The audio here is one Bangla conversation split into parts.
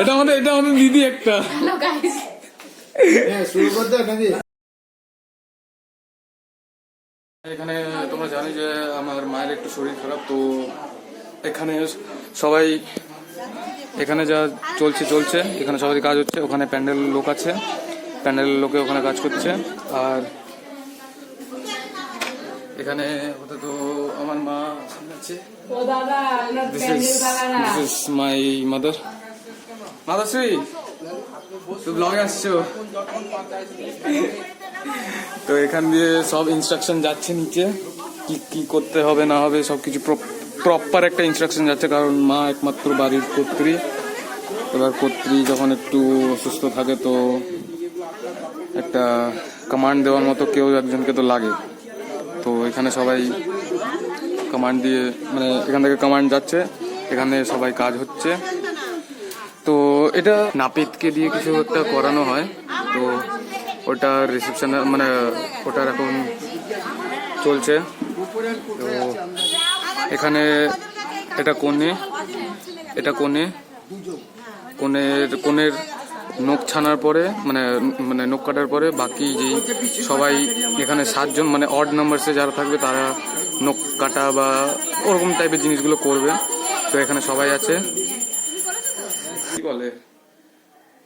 এটা আমাদের দিদি একটা। হ্যালো গাইস, শুরু করতে নাকি? এখানে তোমরা জানি যে আমার মায়ের একটু শরীর খারাপ, তো এখানে সবাই এখানে যা চলছে এখানে সবাই কাজ হচ্ছে। ওখানে প্যান্ডেল লোক আছে, প্যান্ডেল লোকে ওখানে কাজ করছে। আর এখানে আপাতত আমার মা আছে। This is my mother. মাদাশ্রী, তুই ব্লগে আসছো? তো এখান দিয়ে সব ইনস্ট্রাকশন যাচ্ছে নিচে, কি করতে হবে না হবে সবকিছু প্রপার একটা ইনস্ট্রাকশন যাচ্ছে। কারণ মা একমাত্র বাড়ির কর্ত্রী, এবার কর্ত্রী যখন একটু অসুস্থ থাকে তো একটা কমান্ড দেওয়ার মতো কেউ একজনকে তো লাগে। তো এখানে সবাই কমান্ড দিয়ে, মানে এখান থেকে কমান্ড যাচ্ছে, এখানে সবাই কাজ হচ্ছে। তো এটা নাপিতকে দিয়ে কিছু একটা করানো হয়, তো ওটা রিসেপশন, মানে ওটার এখন চলছে। তো এখানে এটা কোণের নখ ছানার পরে, মানে নখ কাটার পরে বাকি যে সবাই এখানে 7 জন, মানে অড নাম্বারসে যারা থাকবে তারা নখ কাটা বা ওরকম টাইপের জিনিসগুলো করবে। তো এখানে সবাই আছে। কি বলে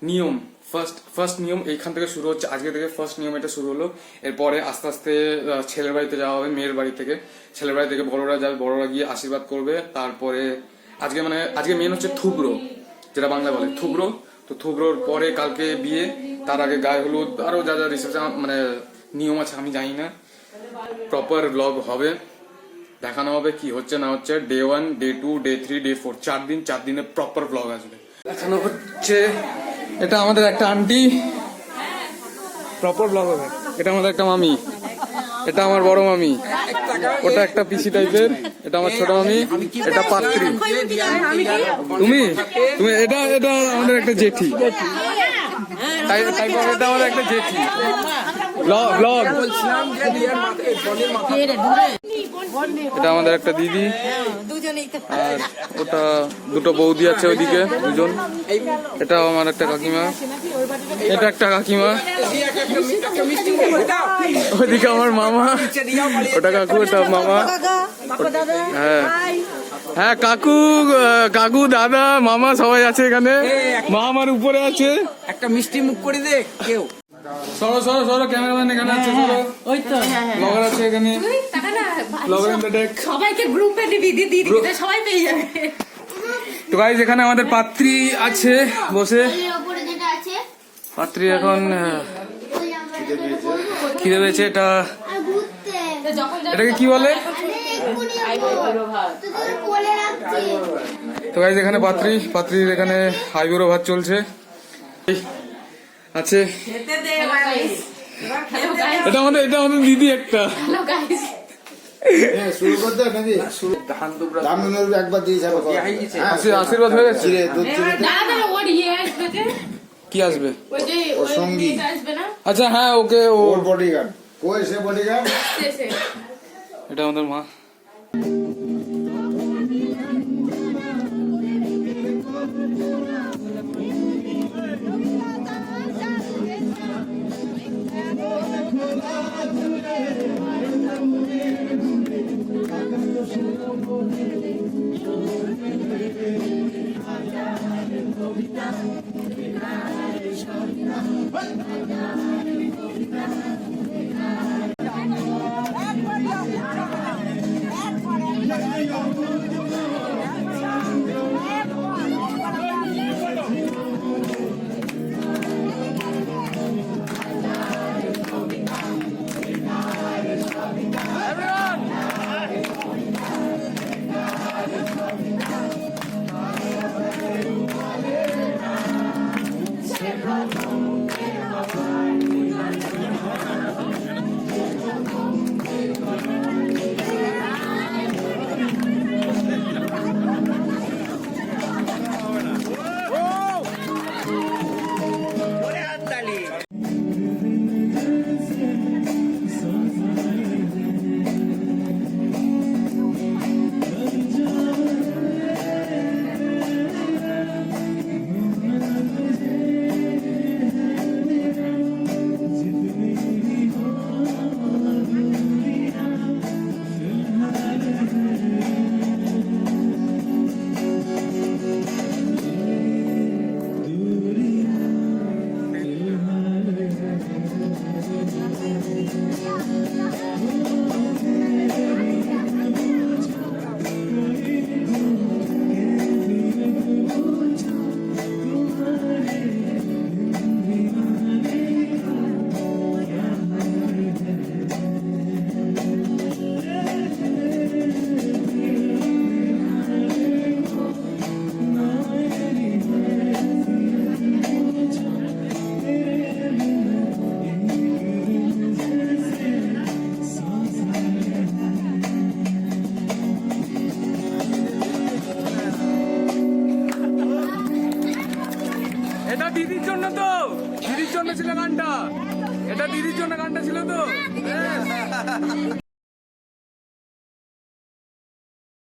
নিয়ম, ফার্স্ট নিয়ম এইখান থেকে শুরু হচ্ছে, আজকে থেকে ফার্স্ট নিয়ম এটা শুরু হলো। এরপরে আস্তে আস্তে ছেলের বাড়িতে যাওয়া হবে, মেয়ের বাড়ি থেকে। ছেলের বাড়ি থেকে বড়রা যাবে, বড়রা গিয়ে আশীর্বাদ করবে। তারপরে আজকে মেন হচ্ছে থুবড়ো, যেটা বাংলা বলে থুবড়ো। তো থুবড়োর পরে কালকে বিয়ে, তার আগে গায়ে হলুদ, আরো যা যা রিসেপশন মানে নিয়ম আছে আমি জানি না। প্রপার ব্লগ হবে, দেখানো হবে কি হচ্ছে না হচ্ছে। ডে 1, ডে 2, ডে 3, ডে 4, 4 দিনের প্রপার ব্লগ আসবে। দেখানো হচ্ছে। এটা আমাদের একটা আন্টি, প্রপার ব্লগ হবে। এটা আমাদের একটা মামি, এটা আমার বড় মামি, ওটা একটা পিসি টাইপের, এটা আমার ছোট মামি, এটা পাত্রী। তুমি এটা আমাদের একটা জেঠি, এটা আমাদের একটা জেঠি। ব্লগ এটা আমাদের একটা দিদি, আর ওটা দুটো বৌদি আছে ওইদিকে দুজন। এটা আমার একটা কাকিমা, এটা একটা কাকিমা, ওইদিকে আমার মামা, ওটা কাকু, ওটা মামা। হ্যাঁ কাকু দাদা মামা সবাই আছে এখানে। মা আমার উপরে আছে। একটা মিষ্টি মুখ করে দে কেউ। সরো ক্যামেরাম্যান এখানে আছে, ওই তো ব্লগার আছে এখানে, ব্লগার ইন দ্য ডেক। সবাইকে গ্রুপে দিবি, সবাই পেয়ে যাবে। তো গাইস এখানে আমাদের পাত্রী আছে বসে। পাত্রী এখন খিদে পেয়েছে। এটাকে কি বলে? তো গাইস এখানে পাত্রীর এখানে আইবুড়ো ভাত চলছে আছে। এটা আমাদের দিদি একটা। শুরু করতে নাকি? একবার দিয়ে যাবে, আশীর্বাদ হয়ে গেছে। কি আসবে? ওর সঙ্গী। আচ্ছা হ্যাঁ, ওকে ওর বডিগার্ড। কই সে বডিগার্ড? এটা আমাদের মা। এটা দিদির জন্য তো, দিদির জন্য ছিল গানটা, এটা দিদির জন্য গানটা ছিল তো।